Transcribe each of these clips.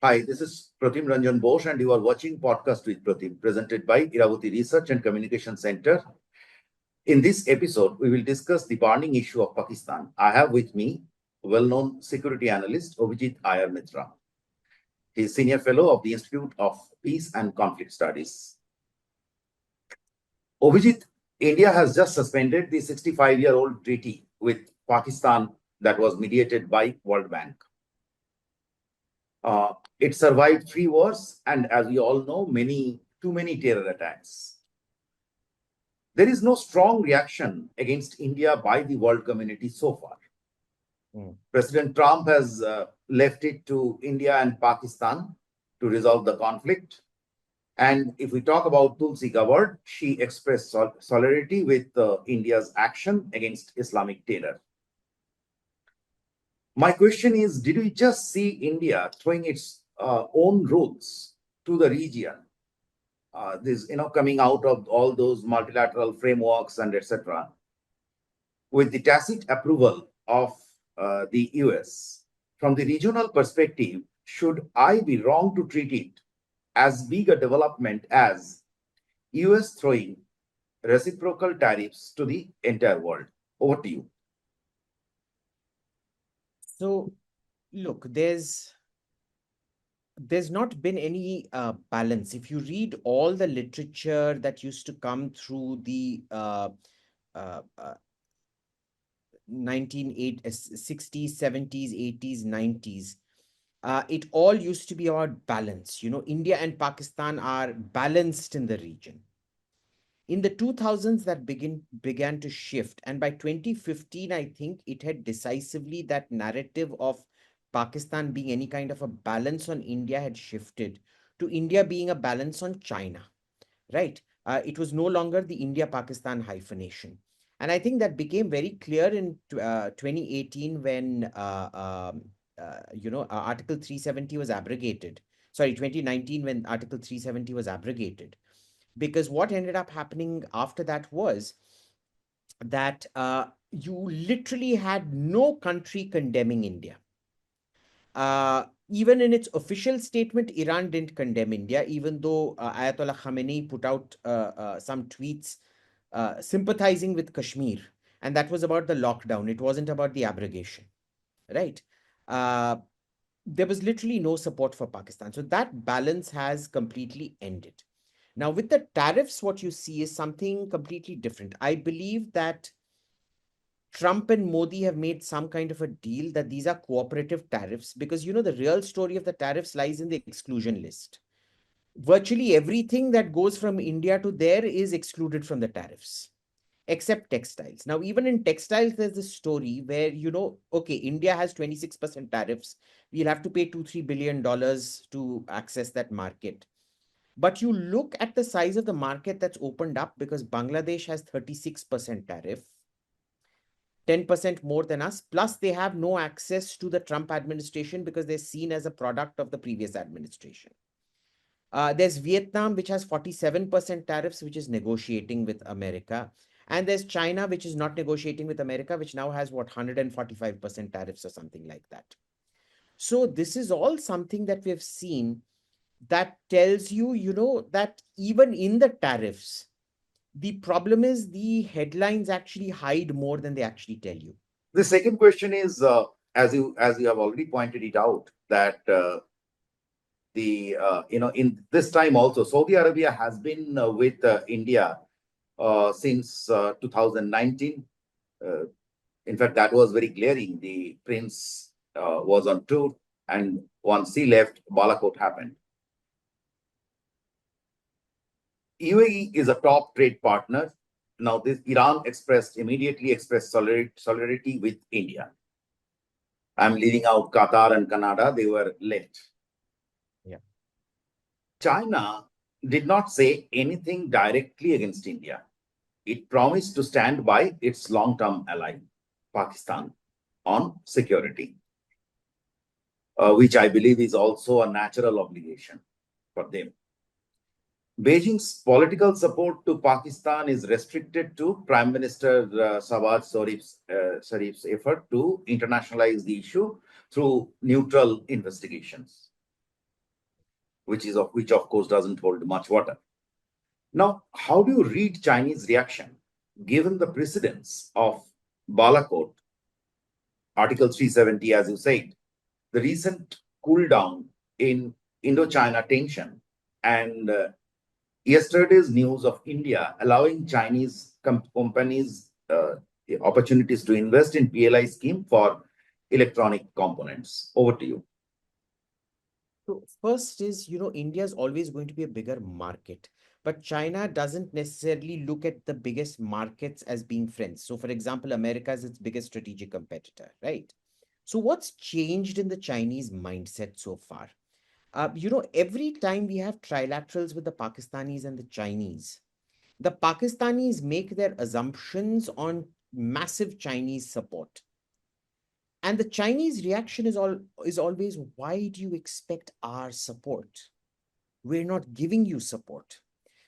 Hi, this is Pratim Ranjan Bose, and you are watching Podcast with Pratim, presented by Iravati Research and Communication Center. In this episode, we will discuss the burning issue of Pakistan. I have with me well-known security analyst Abhijit Iyer-Mitra. He is senior fellow of the Institute of Peace and Conflict Studies. Abhijit, India has just suspended the 65-year-old treaty with Pakistan that was mediated by World Bank. It survived 3 wars and, as we all know, too many terror attacks. There is no strong reaction against India by the world community so far. President Trump has left it to India and Pakistan to resolve the conflict. And if we talk about Tulsi Gabbard, she expressed solidarity with India's action against Islamic terror. My question is, did we just see India throwing its own rules to the region? Coming out of all those multilateral frameworks and etc., with the tacit approval of the US. From the regional perspective, should I be wrong to treat it as big a development as US throwing reciprocal tariffs to the entire world? Over to you. So, look, there's not been any balance. If you read all the literature that used to come through the 1960s, 70s, 80s, 90s, it all used to be about balance. India and Pakistan are balanced in the region. In the 2000s, that began to shift. And by 2015, I think it had decisively, that narrative of Pakistan being any kind of a balance on India had shifted to India being a balance on China, right? It was no longer the India-Pakistan hyphenation. And I think that became very clear in 2018 when, Article 370 was abrogated. Sorry, 2019 when Article 370 was abrogated. Because what ended up happening after that was that you literally had no country condemning India. Even in its official statement, Iran didn't condemn India, even though Ayatollah Khamenei put out some tweets sympathizing with Kashmir. And that was about the lockdown. It wasn't about the abrogation, right? There was literally no support for Pakistan. So that balance has completely ended. Now, with the tariffs, what you see is something completely different. I believe that Trump and Modi have made some kind of a deal that these are cooperative tariffs because, the real story of the tariffs lies in the exclusion list. Virtually everything that goes from India to there is excluded from the tariffs, except textiles. Now, even in textiles, there's this story where, okay, India has 26% tariffs. We'll have to pay $2-3 billion to access that market. But you look at the size of the market that's opened up because Bangladesh has 36% tariff, 10% more than us, plus they have no access to the Trump administration because they're seen as a product of the previous administration. There's Vietnam, which has 47% tariffs, which is negotiating with America. And there's China, which is not negotiating with America, which now has 145% tariffs or something like that. So this is all something that we have seen that tells you, that even in the tariffs, the problem is the headlines actually hide more than they actually tell you. The second question is, as you have already pointed it out, that in this time also, Saudi Arabia has been with India since 2019. In fact, that was very glaring. The prince was on tour, and once he left, Balakot happened. UAE is a top trade partner. Now, Iran immediately expressed solidarity with India. I'm leaving out Qatar and Canada. They were left. Yeah. China did not say anything directly against India. It promised to stand by its long-term ally, Pakistan, on security, which I believe is also a natural obligation for them. Beijing's political support to Pakistan is restricted to Prime Minister Shahbaz Sharif's effort to internationalize the issue through neutral investigations. which of course doesn't hold much water. Now, how do you read Chinese reaction given the precedence of Balakot, Article 370, as you said, the recent cool down in Indochina tension, and yesterday's news of India allowing Chinese companies opportunities to invest in PLI scheme for electronic components? Over to you. So first is, India is always going to be a bigger market, but China doesn't necessarily look at the biggest markets as being friends. So for example, America is its biggest strategic competitor, right? So what's changed in the Chinese mindset so far? Every time we have trilaterals with the Pakistanis and the Chinese, the Pakistanis make their assumptions on massive Chinese support. And the Chinese reaction is always, why do you expect our support? We're not giving you support.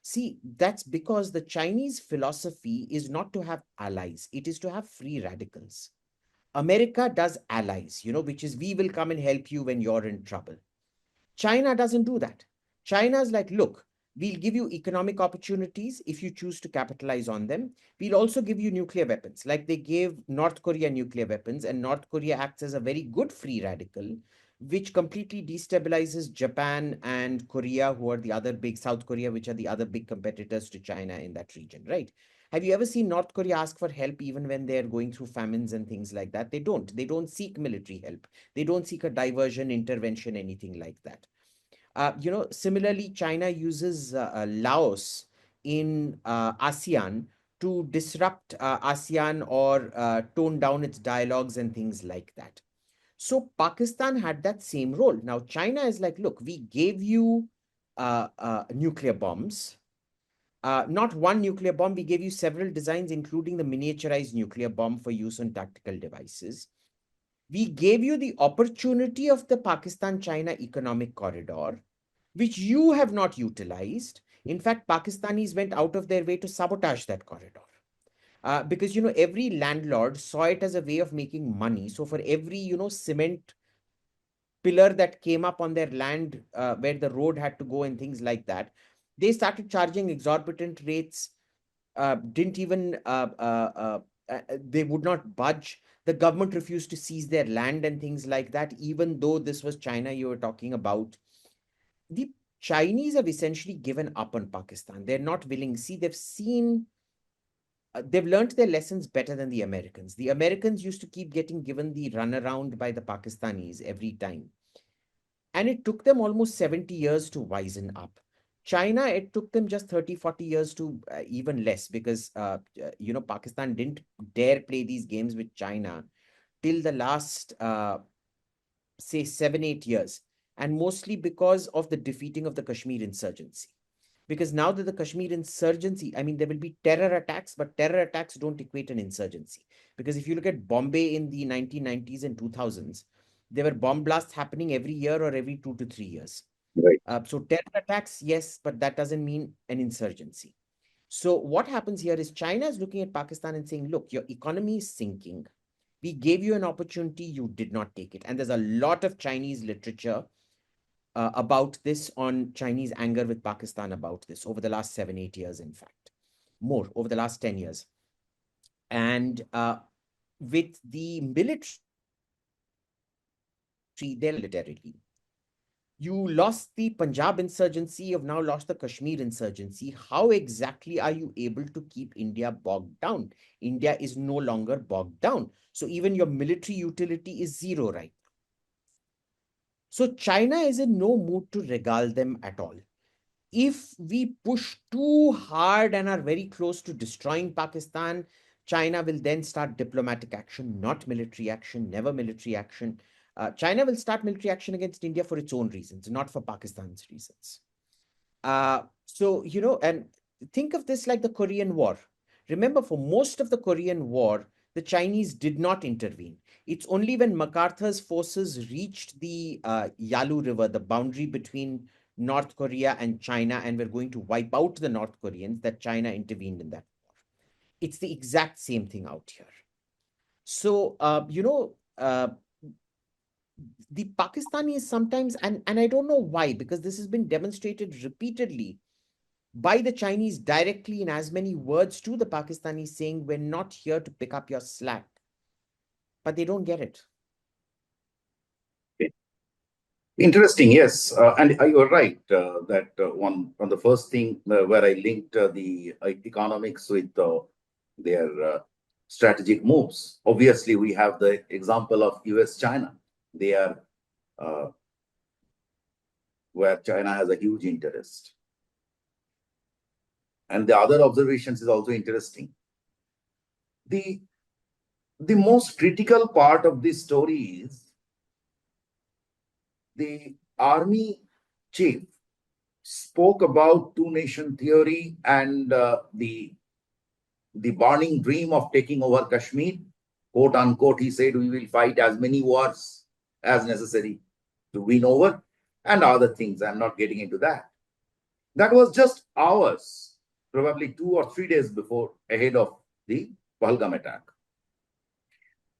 See, that's because the Chinese philosophy is not to have allies, it is to have free radicals. America does allies, which is we will come and help you when you're in trouble. China doesn't do that. China's like, look, we'll give you economic opportunities if you choose to capitalize on them. We'll also give you nuclear weapons, like they gave North Korea nuclear weapons, and North Korea acts as a very good free radical, which completely destabilizes Japan and Korea, who are the other big, South Korea, which are the other big competitors to China in that region, right? Have you ever seen North Korea ask for help even when they're going through famines and things like that? They don't. They don't seek military help. They don't seek a diversion, intervention, anything like that. Similarly, China uses Laos in ASEAN to disrupt ASEAN or tone down its dialogues and things like that. So Pakistan had that same role. Now China is like, look, we gave you nuclear bombs. Not one nuclear bomb, we gave you several designs, including the miniaturized nuclear bomb for use on tactical devices. We gave you the opportunity of the Pakistan-China economic corridor, which you have not utilized. In fact, Pakistanis went out of their way to sabotage that corridor. Because, every landlord saw it as a way of making money. So for every, cement pillar that came up on their land where the road had to go and things like that, they started charging exorbitant rates, didn't even, they would not budge. The government refused to seize their land and things like that, even though this was China you were talking about. The Chinese have essentially given up on Pakistan. They're not willing. See, they've learned their lessons better than the Americans. The Americans used to keep getting given the runaround by the Pakistanis every time. And it took them almost 70 years to wisen up. China, it took them just 30, 40 years to even less because, Pakistan didn't dare play these games with China till the last, say, 7, 8 years. And mostly because of the defeating of the Kashmir insurgency. Because now that the Kashmir insurgency, I mean, there will be terror attacks, but terror attacks don't equate an insurgency. Because if you look at Bombay in the 1990s and 2000s, there were bomb blasts happening every year or every 2 to 3 years. Right. So terror attacks, yes, but that doesn't mean an insurgency. So what happens here is China is looking at Pakistan and saying, look, your economy is sinking. We gave you an opportunity, you did not take it. And there's a lot of Chinese literature about this on Chinese anger with Pakistan about this over the last 7, 8 years, in fact, more over the last 10 years. And with the military, they're militarily. You lost the Punjab insurgency, you've now lost the Kashmir insurgency. How exactly are you able to keep India bogged down? India is no longer bogged down. So even your military utility is zero right now. So China is in no mood to regale them at all. If we push too hard and are very close to destroying Pakistan, China will then start diplomatic action, not military action, never military action. China will start military action against India for its own reasons, not for Pakistan's reasons. And think of this like the Korean War. Remember, for most of the Korean War, the Chinese did not intervene. It's only when MacArthur's forces reached the Yalu River, the boundary between North Korea and China, and were going to wipe out the North Koreans, that China intervened in that war. It's the exact same thing out here. So, the Pakistanis sometimes, and I don't know why, because this has been demonstrated repeatedly by the Chinese directly in as many words to the Pakistanis saying, we're not here to pick up your slack, but they don't get it. Interesting, yes, and you are right that one on the first thing where I linked the economics with their strategic moves. Obviously, we have the example of U.S.-China. They are where China has a huge interest, and the other observations is also interesting. The the most critical part of this story is the army chief spoke about two-nation theory and the burning dream of taking over Kashmir. Quote unquote, he said, we will fight as many wars as necessary to win over, and other things. I'm not getting into that. That was just hours, probably 2 or 3 days before, ahead of the Pahalgam attack.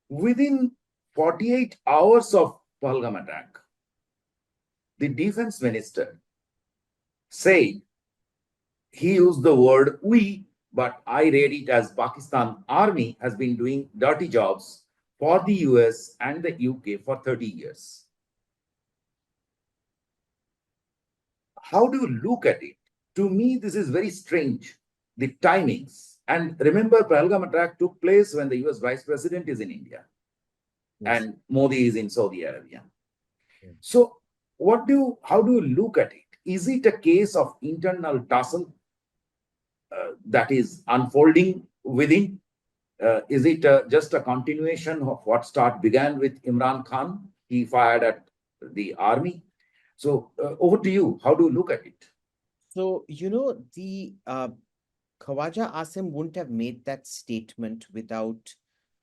Within 48 hours of Pahalgam attack, the defense minister said, he used the word we, but I read it as Pakistan Army has been doing dirty jobs for the US and the UK for 30 years. How do you look at it? To me, this is very strange. The timings. And remember, Pahalgam attack took place when the US Vice President is in India. Yes. And Modi is in Saudi Arabia. Yeah. So, how do you look at it? Is it a case of internal tussle that is unfolding within? Is it just a continuation of what began with Imran Khan? He fired at the army. So over to you. How do you look at it? So, the Khawaja Asim wouldn't have made that statement without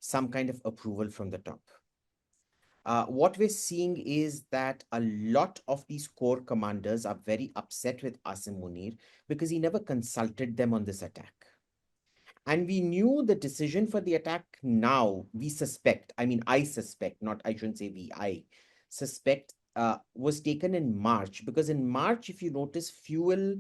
some kind of approval from the top. What we're seeing is that a lot of these core commanders are very upset with Asim Munir because he never consulted them on this attack. And we knew the decision for the attack now, we suspect, I suspect, not I shouldn't say we, I suspect, was taken in March. Because in March, if you notice, fuel,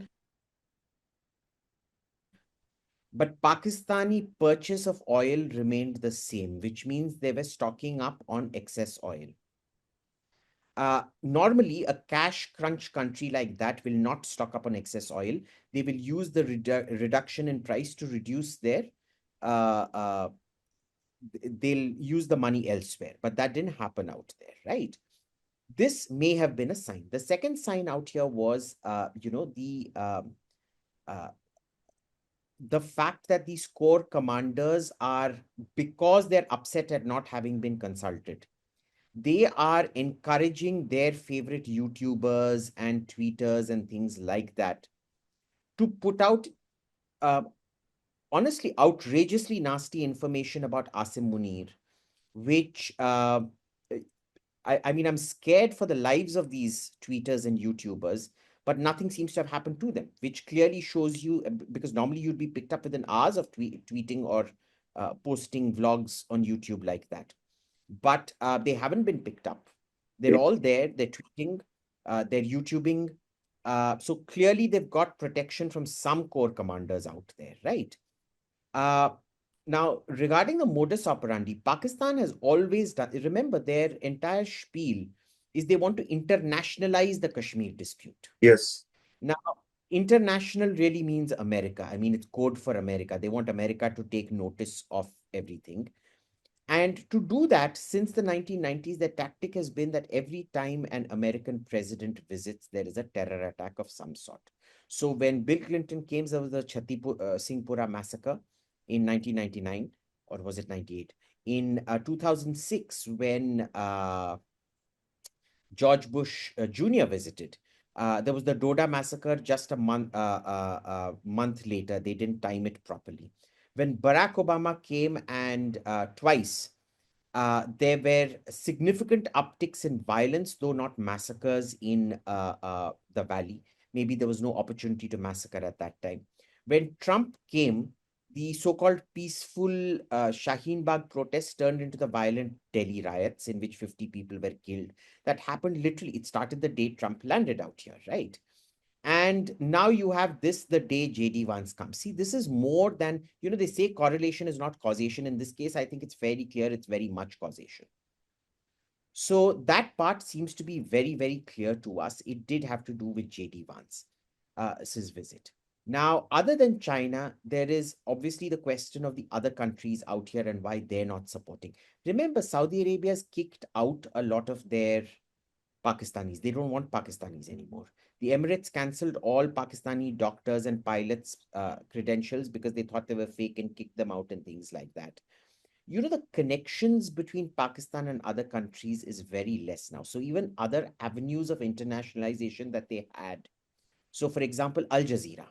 but Pakistani purchase of oil remained the same, which means they were stocking up on excess oil. Normally, a cash crunch country like that will not stock up on excess oil. They will use the reduction in price to reduce their, they'll use the money elsewhere. But that didn't happen out there, right? This may have been a sign. The second sign out here was, the fact that these core commanders are, because they're upset at not having been consulted, they are encouraging their favorite YouTubers and tweeters and things like that to put out, honestly, outrageously nasty information about Asim Munir, which, I'm scared for the lives of these tweeters and YouTubers, but nothing seems to have happened to them, which clearly shows you, because normally you'd be picked up within hours of tweeting or posting vlogs on YouTube like that. But they haven't been picked up. They're all there. They're tweeting, they're YouTubing. So clearly they've got protection from some core commanders out there, right? Now, regarding the modus operandi, Pakistan has always done, remember, their entire spiel is they want to internationalize the Kashmir dispute. Yes. Now, international really means America. It's code for America. They want America to take notice of everything. And to do that, since the 1990s, the tactic has been that every time an American president visits, there is a terror attack of some sort. So when Bill Clinton came, there was the Singhpura massacre in 1999, or was it 98? In 2006, when George Bush Jr. visited, there was the Doda massacre just a month later. They didn't time it properly. When Barack Obama came and twice, there were significant upticks in violence, though not massacres in the valley. Maybe there was no opportunity to massacre at that time. When Trump came, the so-called peaceful Shaheen Bagh protests turned into the violent Delhi riots in which 50 people were killed. That happened literally. It started the day Trump landed out here, right? And now you have this the day JD Vance comes. See, this is more than, they say correlation is not causation. In this case, I think it's fairly clear it's very much causation. So that part seems to be very, very clear to us. It did have to do with JD Vance's visit. Now, other than China, there is obviously the question of the other countries out here and why they're not supporting. Remember, Saudi Arabia has kicked out a lot of their Pakistanis. They don't want Pakistanis anymore. The Emirates cancelled all Pakistani doctors and pilots' credentials because they thought they were fake and kicked them out and things like that. The connections between Pakistan and other countries is very less now. So even other avenues of internationalization that they had. So for example, Al Jazeera.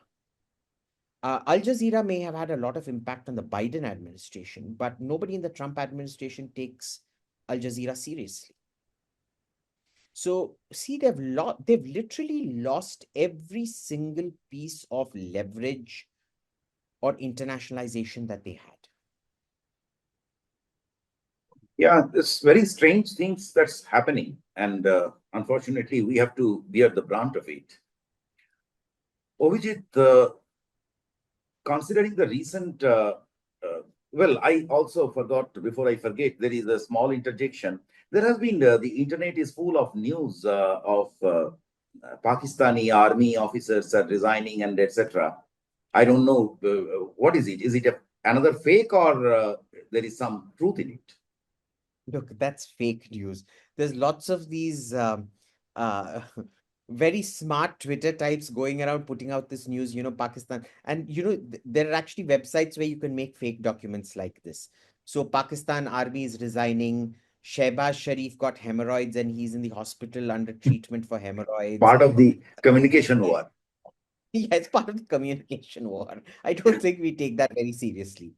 Al Jazeera may have had a lot of impact on the Biden administration, but nobody in the Trump administration takes Al Jazeera seriously. So see, they've literally lost every single piece of leverage or internationalization that they had. Yeah, it's very strange things that's happening, and unfortunately, we have to bear the brunt of it. Abhijit, considering the recent, well, I also forgot, before I forget, there is a small interjection. There has been, the internet is full of news of Pakistani army officers resigning and etc. I don't know, what is it? Is it another fake, or there is some truth in it? Look, that's fake news. There's lots of these uh, very smart Twitter types going around putting out this news, Pakistan. And, there are actually websites where you can make fake documents like this. So Pakistan army is resigning. Shehbaz Sharif got hemorrhoids and he's in the hospital under treatment for hemorrhoids. Part of the communication war. Yeah, it's part of the communication war. I don't think we take that very seriously.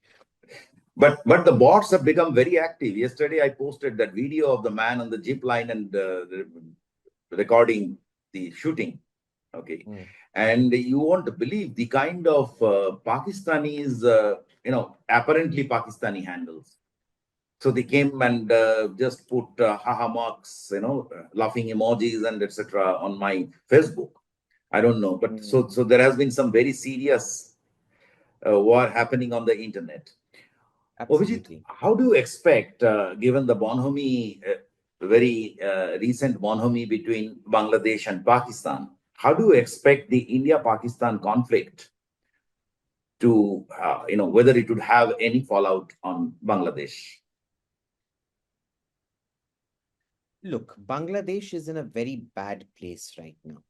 But the bots have become very active. Yesterday, I posted that video of the man on the zip line and recording the shooting. Okay, and you won't believe the kind of Pakistanis, apparently Pakistani handles. So they came and just put haha marks, laughing emojis and etc. on my Facebook. I don't know, but so there has been some very serious war happening on the internet. Absolutely. Abhijit, how do you expect, given the bonhomie, very recent bonhomie between Bangladesh and Pakistan, how do you expect the India-Pakistan conflict to, whether it would have any fallout on Bangladesh? Look, Bangladesh is in a very bad place right now.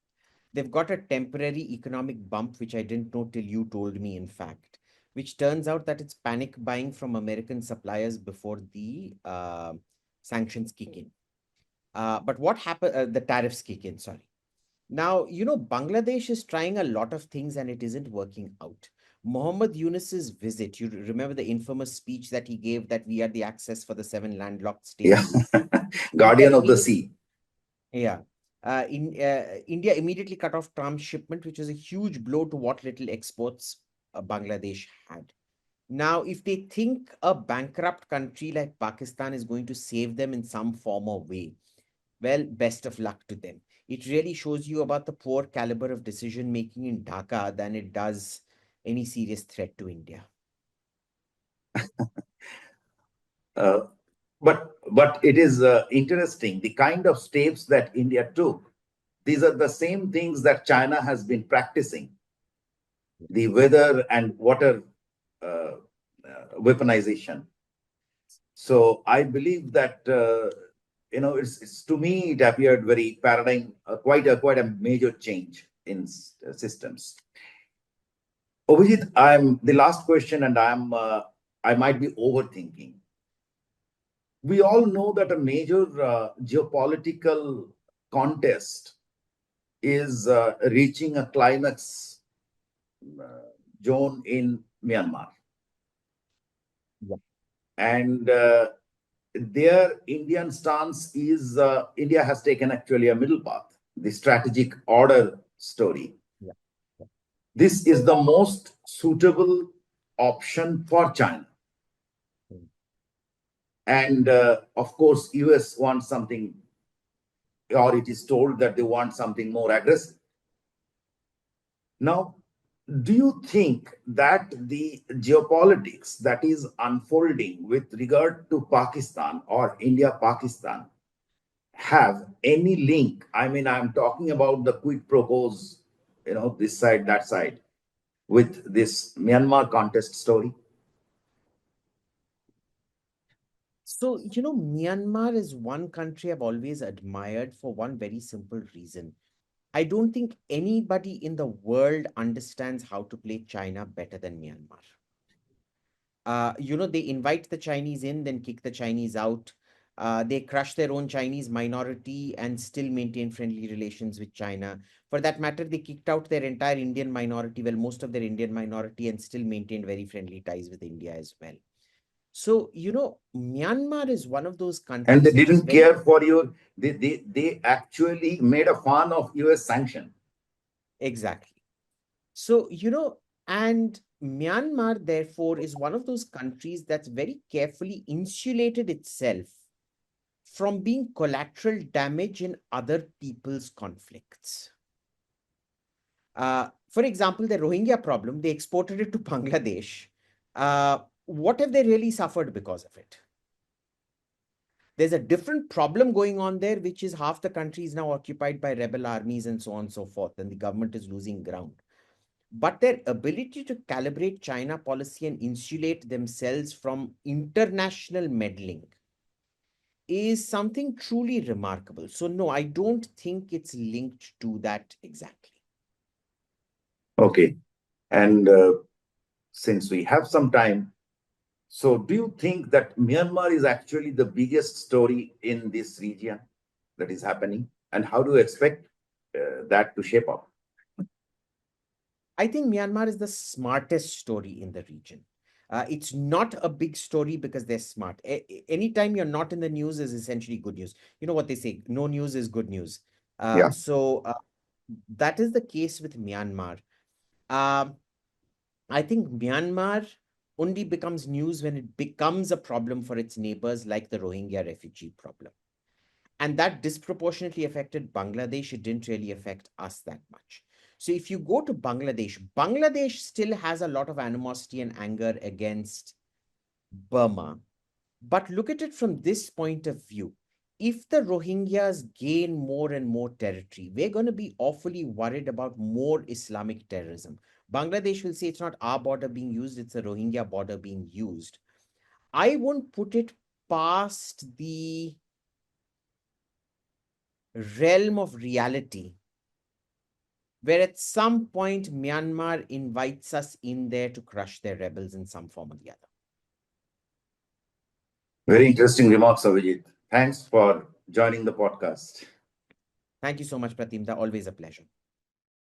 They've got a temporary economic bump, which I didn't know till you told me, in fact, which turns out that it's panic buying from American suppliers before the sanctions kick in. But what happened? The tariffs kick in, sorry. Now, Bangladesh is trying a lot of things and it isn't working out. Muhammad Yunus's visit, you remember the infamous speech that he gave that we are the access for the 7 landlocked states? Yeah, guardian of the sea. Yeah. India immediately cut off transshipment, which was a huge blow to what little exports Bangladesh had. Now, if they think a bankrupt country like Pakistan is going to save them in some form or way, well, best of luck to them. It really shows you about the poor caliber of decision making in Dhaka than it does any serious threat to India. But it is interesting the kind of steps that India took. These are the same things that China has been practicing. The weather and water weaponization. So I believe that it's to me it appeared very paradigm, quite a major change in systems. Abhijit, I'm the last question, and I might be overthinking. We all know that a major geopolitical contest is reaching a climax zone in Myanmar. Yeah. And their Indian stance is India has taken actually a middle path, the strategic order story. Yeah. This is the most suitable option for China. Hmm. And of course, US wants something, or it is told that they want something more aggressive. Now, do you think that the geopolitics that is unfolding with regard to Pakistan or India-Pakistan have any link? I mean, I'm talking about the quid pro quos, this side, that side, with this Myanmar contest story. So, Myanmar is one country I've always admired for one very simple reason. I don't think anybody in the world understands how to play China better than Myanmar. They invite the Chinese in, then kick the Chinese out. They crush their own Chinese minority and still maintain friendly relations with China. For that matter, they kicked out their entire Indian minority, well, most of their Indian minority, and still maintained very friendly ties with India as well. So, Myanmar is one of those And they countries which is didn't very care for your, they actually made a fun of US sanction. exactly. So, and Myanmar, therefore, is one of those countries that's very carefully insulated itself from being collateral damage in other people's conflicts. For example, the Rohingya problem, they exported it to Bangladesh. What have they really suffered because of it? There's a different problem going on there, which is half the country is now occupied by rebel armies and so on and so forth, and the government is losing ground. But their ability to calibrate China policy and insulate themselves from international meddling is something truly remarkable. So, no, I don't think it's linked to that exactly. Okay. And since we have some time, so do you think that Myanmar is actually the biggest story in this region that is happening? And how do you expect that to shape up? I think Myanmar is the smartest story in the region. It's not a big story because they're smart. Anytime you're not in the news is essentially good news. You know what they say, no news is good news. Yeah. So that is the case with Myanmar. Um, I think Myanmar only becomes news when it becomes a problem for its neighbors, like the Rohingya refugee problem. And that disproportionately affected Bangladesh. It didn't really affect us that much. So if you go to Bangladesh, Bangladesh still has a lot of animosity and anger against Burma. But look at it from this point of view. If the Rohingyas gain more and more territory, we're going to be awfully worried about more Islamic terrorism. Bangladesh will say it's not our border being used, it's the Rohingya border being used. I won't put it past the realm of reality where at some point Myanmar invites us in there to crush their rebels in some form or the other. Very interesting remarks, Abhijit. Thanks for joining the podcast. Thank you so much, Pratim. Always a pleasure.